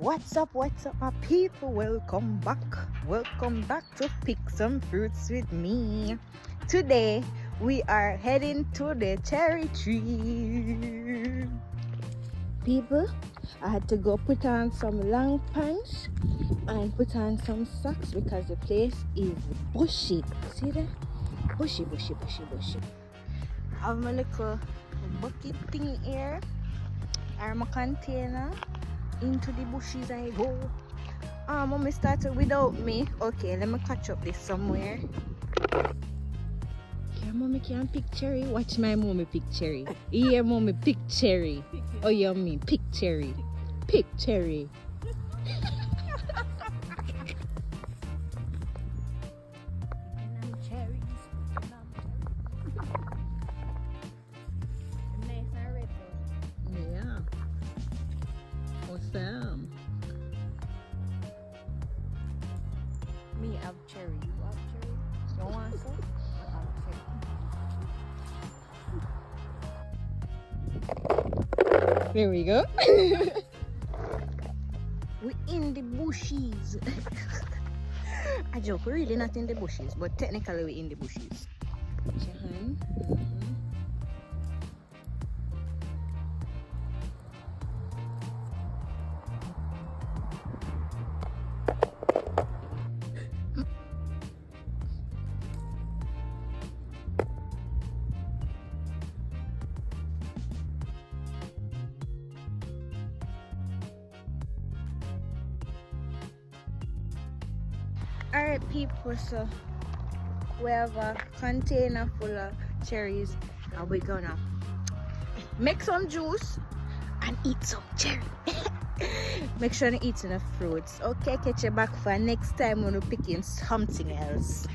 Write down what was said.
What's up, my people? Welcome back to Pick Some Fruits with me. Today, we are heading to the cherry tree. People, I had to go put on some long pants and put on some socks because the place is bushy. See that? Bushy. I have my little bucket thing here, or my container. Into the bushes I go. Mommy started without me. Okay, let me catch up this somewhere. Yeah, mommy can pick cherry. Watch my mommy pick cherry. Yeah, mommy pick cherry. Oh, you mean pick cherry. Pick cherry. Yeah. Awesome. Me have cherry. You have cherry? You want some? I have cherry. There we go. We're in the bushes. I joke, we're really not in the bushes, but technically we're in the bushes. Put your hand. Alright people, so we have a container full of cherries and we're gonna make some juice and eat some cherry. Make sure to eat enough fruits. Okay, catch you back for next time when we're picking something else.